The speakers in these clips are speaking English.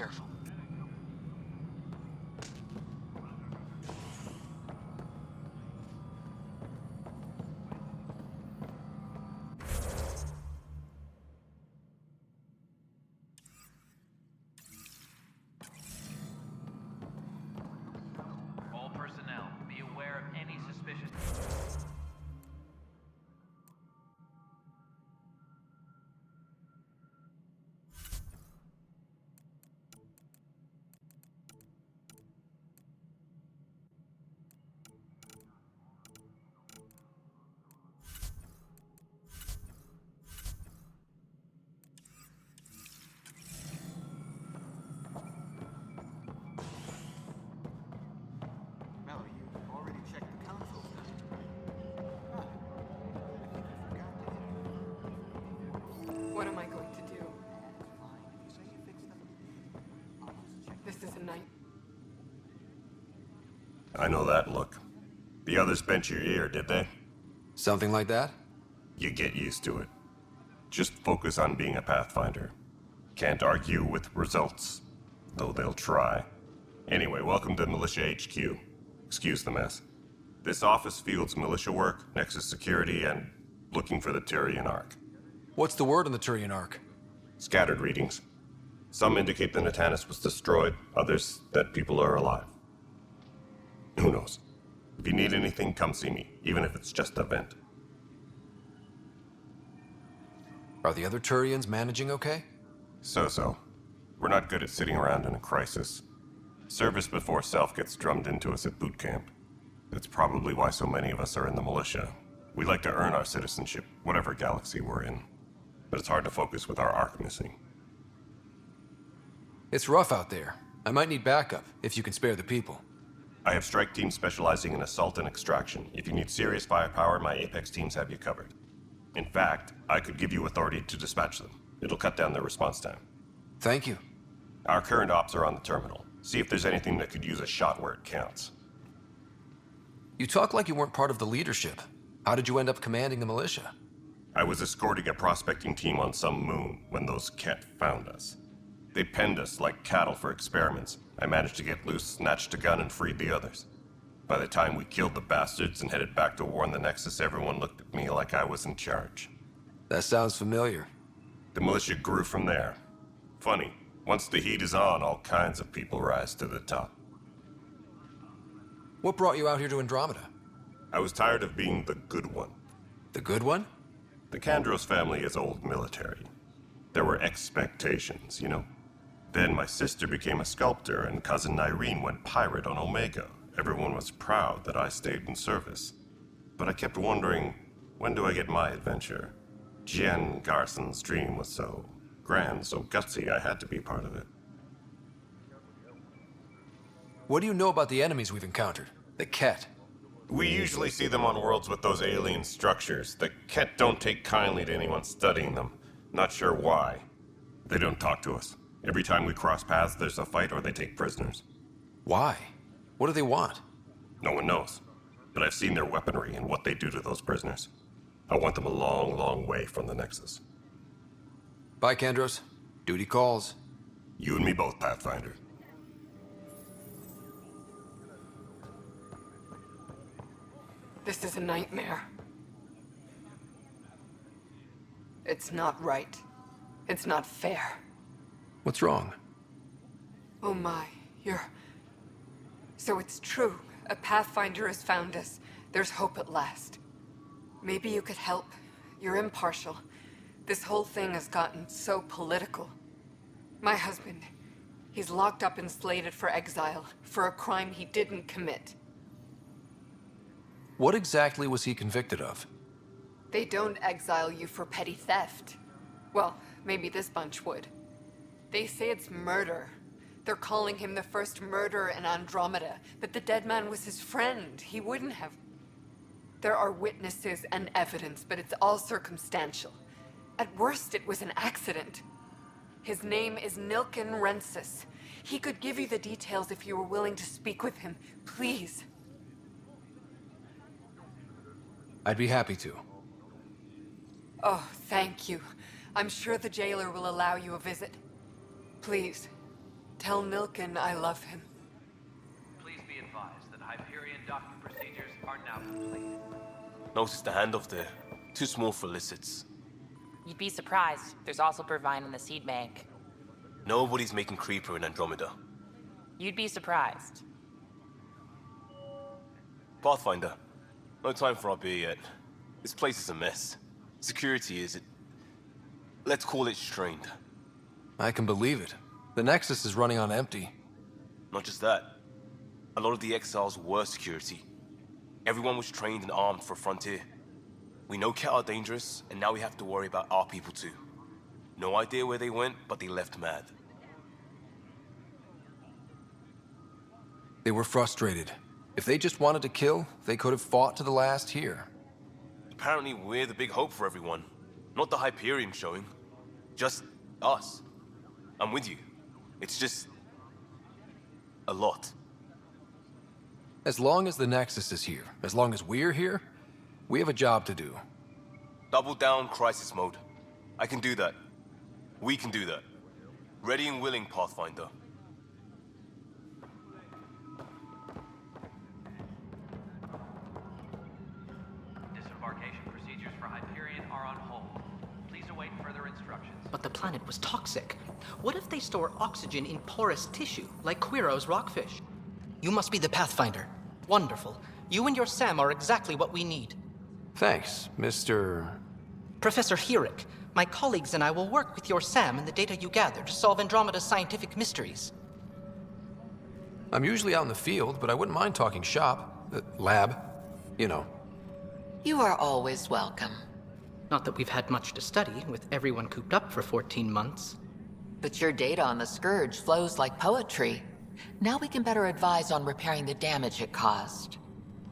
careful. All personnel, be aware of any suspicious... Mel, you already checked the console. Huh. I think I forgot to hit. What am I going to do? Fine. You say you fixed them. I'll just check. This is a night. I know that look. The others bent your ear, did they? Something like that? You get used to it. Just focus on being a Pathfinder. Can't argue with results, though they'll try. Anyway, welcome to Militia HQ. Excuse the mess. This office fields militia work, Nexus security, and looking for the Tyrian Ark. What's the word on the Tyrian Ark? Scattered readings. Some indicate the Natanus was destroyed, others that people are alive. Who knows? If you need anything, come see me, even if it's just a vent. Are the other Turians managing okay? So. We're not good at sitting around in a crisis. Service before self gets drummed into us at boot camp. That's probably why so many of us are in the militia. We like to earn our citizenship, whatever galaxy we're in. But it's hard to focus with our arc missing. It's rough out there. I might need backup, if you can spare the people. I have strike teams specializing in assault and extraction. If you need serious firepower, my Apex teams have you covered. In fact, I could give you authority to dispatch them. It'll cut down their response time. Thank you. Our current ops are on the terminal. See if there's anything that could use a shot where it counts. You talk like you weren't part of the leadership. How did you end up commanding the militia? I was escorting a prospecting team on some moon when those Ket found us. They penned us like cattle for experiments. I managed to get loose, snatched a gun, and freed the others. By the time we killed the bastards and headed back to warn the Nexus, everyone looked at me like I was in charge. That sounds familiar. The militia grew from there. Funny, once the heat is on, all kinds of people rise to the top. What brought you out here to Andromeda? I was tired of being the good one. The good one? The Kandros family is old military. There were expectations, you know. Then my sister became a sculptor and cousin Irene went pirate on Omega. Everyone was proud that I stayed in service. But I kept wondering, when do I get my adventure? Jen Garson's dream was so grand, so gutsy, I had to be part of it. What do you know about the enemies we've encountered? The Ket? We usually see them on worlds with those alien structures. The Ket don't take kindly to anyone studying them. Not sure why. They don't talk to us. Every time we cross paths, there's a fight or they take prisoners. Why? What do they want? No one knows. But I've seen their weaponry and what they do to those prisoners. I want them a long, long way from the Nexus. Bye, Kandros. Duty calls. You and me both, Pathfinder. This is a nightmare. It's not right. It's not fair. What's wrong? Oh my, you're... So it's true. A Pathfinder has found us. There's hope at last. Maybe you could help. You're impartial. This whole thing has gotten so political. My husband, he's locked up and slated for exile for a crime he didn't commit. What exactly was he convicted of? They don't exile you for petty theft. Well, maybe this bunch would. They say it's murder. They're calling him the first murderer in Andromeda, but the dead man was his friend. He wouldn't have. There are witnesses and evidence, but it's all circumstantial. At worst, it was an accident. His name is Nilken Rensis. He could give you the details if you were willing to speak with him. Please. I'd be happy to. Oh, thank you. I'm sure the jailer will allow you a visit. Please, Tell Nilken I love him. Please be advised that Hyperion docking procedures are now complete. Notice the handoff there. Too small for lizards. You'd be surprised. There's also Purvine in the seed bank. Nobody's making Creeper in Andromeda. You'd be surprised. Pathfinder, no time for our beer yet. This place is a mess. Security is, let's call it strained. I can believe it. The Nexus is running on empty. Not just that. A lot of the exiles were security. Everyone was trained and armed for Frontier. We know Ket are dangerous, and now we have to worry about our people too. No idea where they went, but they left mad. They were frustrated. If they just wanted to kill, they could have fought to the last here. Apparently we're the big hope for everyone. Not the Hyperion showing. Just us. I'm with you. It's just... a lot. As long as the Nexus is here, as long as we're here, we have a job to do. Double down crisis mode. I can do that. We can do that. Ready and willing, Pathfinder. Disembarkation procedures for Hyperion are on hold. Please await further instructions. But the planet was toxic. What if they store oxygen in porous tissue, like Quiro's rockfish? You must be the Pathfinder. Wonderful. You and your Sam are exactly what we need. Thanks, Mr. Professor Herrick, my colleagues and I will work with your Sam and the data you gather to solve Andromeda's scientific mysteries. I'm usually out in the field, but I wouldn't mind talking shop. Lab. You know. You are always welcome. Not that we've had much to study, with everyone cooped up for 14 months. But your data on the Scourge flows like poetry. Now we can better advise on repairing the damage it caused.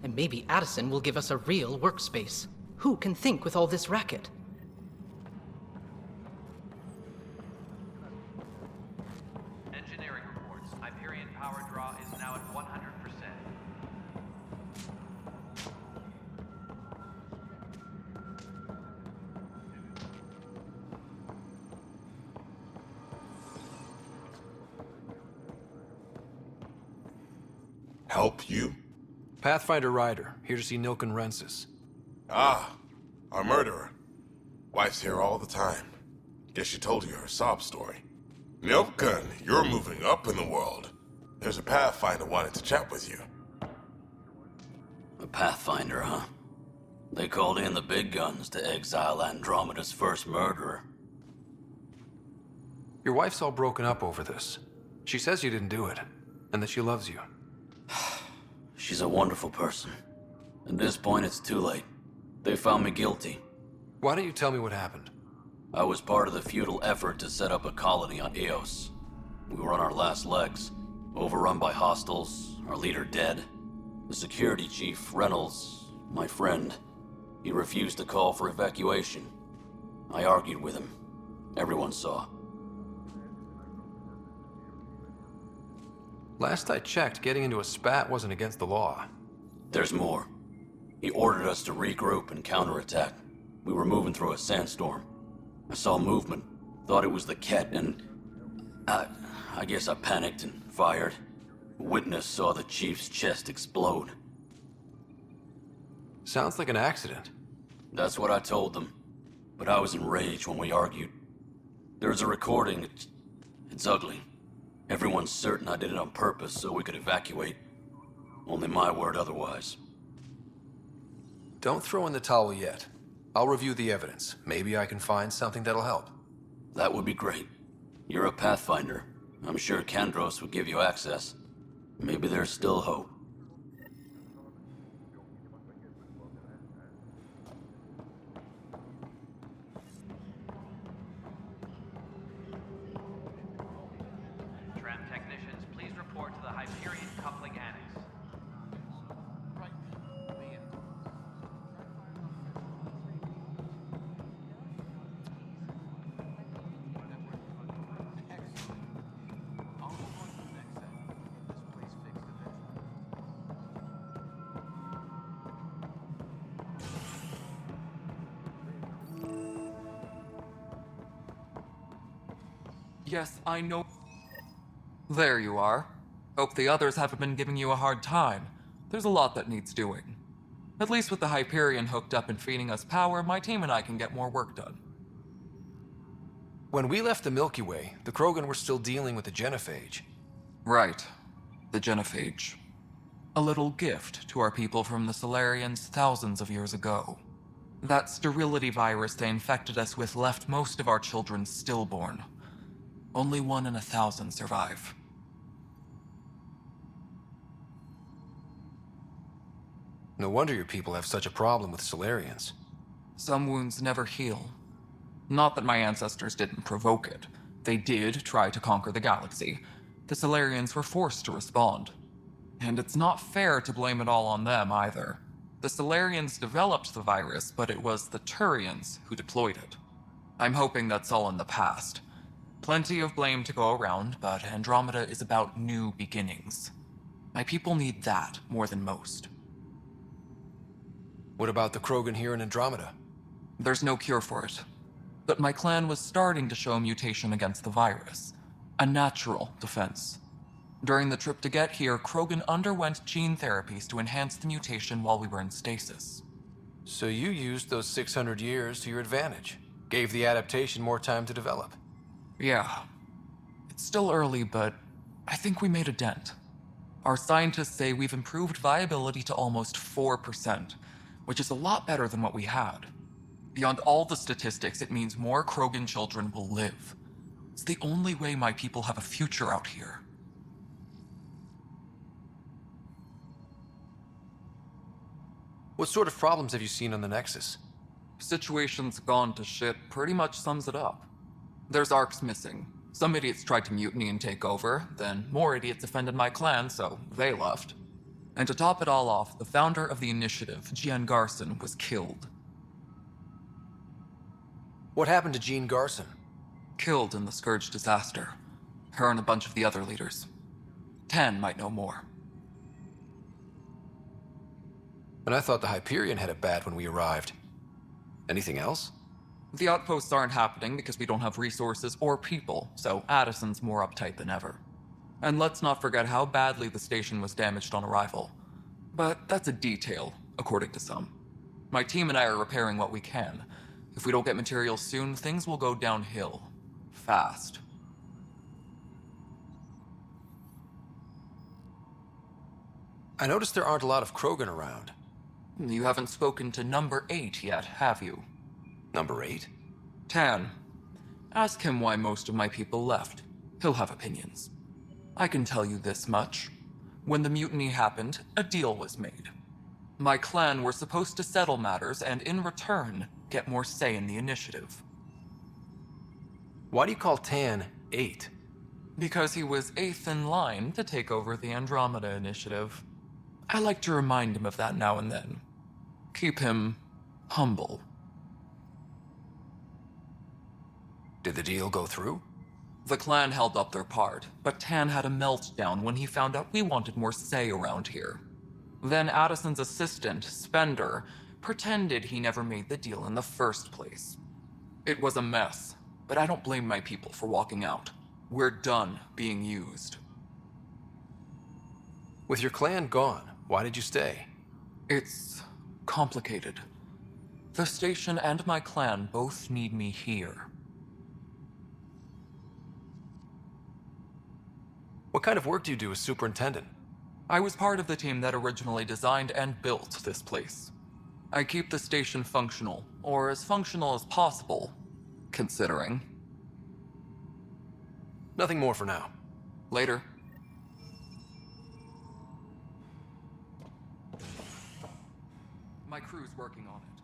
And maybe Addison will give us a real workspace. Who can think with all this racket? Engineering reports. Hyperion power draw is now at 100%. Help you? Pathfinder Ryder, here to see Nilken Rensis. Ah, our murderer. Wife's here all the time. Guess she told you her sob story. Nilken, you're moving up in the world. There's a Pathfinder wanting to chat with you. A Pathfinder, huh? They called in the big guns to exile Andromeda's first murderer. Your wife's all broken up over this. She says you didn't do it, and that she loves you. She's a wonderful person. At this point, it's too late. They found me guilty. Why don't you tell me what happened? I was part of the futile effort to set up a colony on Eos. We were on our last legs, overrun by hostiles, our leader dead. The security chief, Reynolds, my friend, he refused to call for evacuation. I argued with him. Everyone saw. Last I checked, getting into a spat wasn't against the law. There's more. He ordered us to regroup and counterattack. We were moving through a sandstorm. I saw movement, thought it was the Ket, and I guess I panicked and fired. Witness saw the chief's chest explode. Sounds like an accident. That's what I told them. But I was enraged when we argued. There's a recording. It's ugly. Everyone's certain I did it on purpose so we could evacuate. Only my word otherwise. Don't throw in the towel yet. I'll review the evidence. Maybe I can find something that'll help. That would be great. You're a Pathfinder. I'm sure Kandros would give you access. Maybe there's still hope. Tram technicians, please report to the Hyperion coupling annex. Yes, I know. There you are. Hope the others haven't been giving you a hard time. There's a lot that needs doing. At least with the Hyperion hooked up and feeding us power, my team and I can get more work done. When we left the Milky Way, the Krogan were still dealing with the genophage. Right. The genophage. A little gift to our people from the Solarians thousands of years ago. That sterility virus they infected us with left most of our children stillborn. Only 1 in 1,000 survive. No wonder your people have such a problem with Solarians. Some wounds never heal. Not that my ancestors didn't provoke it. They did try to conquer the galaxy. The Solarians were forced to respond. And it's not fair to blame it all on them either. The Solarians developed the virus, but it was the Turians who deployed it. I'm hoping that's all in the past. Plenty of blame to go around, but Andromeda is about new beginnings. My people need that more than most. What about the Krogan here in Andromeda? There's no cure for it. But my clan was starting to show a mutation against the virus. A natural defense. During the trip to get here, Krogan underwent gene therapies to enhance the mutation while we were in stasis. So you used those 600 years to your advantage. Gave the adaptation more time to develop. Yeah. It's still early, but I think we made a dent. Our scientists say we've improved viability to almost 4%, which is a lot better than what we had. Beyond all the statistics, it means more Krogan children will live. It's the only way my people have a future out here. What sort of problems have you seen on the Nexus? Situation's gone to shit pretty much sums it up. There's arcs missing. Some idiots tried to mutiny and take over, then more idiots offended my clan, so they left. And to top it all off, the founder of the initiative, Jean Garson, was killed. What happened to Jean Garson? Killed in the Scourge disaster. Her and a bunch of the other leaders. Tan might know more. And I thought the Hyperion had it bad when we arrived. Anything else? The outposts aren't happening because we don't have resources or people, so Addison's more uptight than ever. And let's not forget how badly the station was damaged on arrival. But that's a detail, according to some. My team and I are repairing what we can. If we don't get materials soon, things will go downhill. Fast. I noticed there aren't a lot of Krogan around. You haven't spoken to number 8 yet, have you? Number 8? Tan. Ask him why most of my people left. He'll have opinions. I can tell you this much. When the mutiny happened, a deal was made. My clan were supposed to settle matters and, in return, get more say in the initiative. Why do you call Tan 8? Because he was 8th in line to take over the Andromeda initiative. I like to remind him of that now and then. Keep him humble. Did the deal go through? The clan held up their part, but Tan had a meltdown when he found out we wanted more say around here. Then Addison's assistant, Spender, pretended he never made the deal in the first place. It was a mess, but I don't blame my people for walking out. We're done being used. With your clan gone, why did you stay? It's complicated. The station and my clan both need me here. What kind of work do you do as superintendent? I was part of the team that originally designed and built this place. I keep the station functional, or as functional as possible, considering. Nothing more for now. Later. My crew's working on it.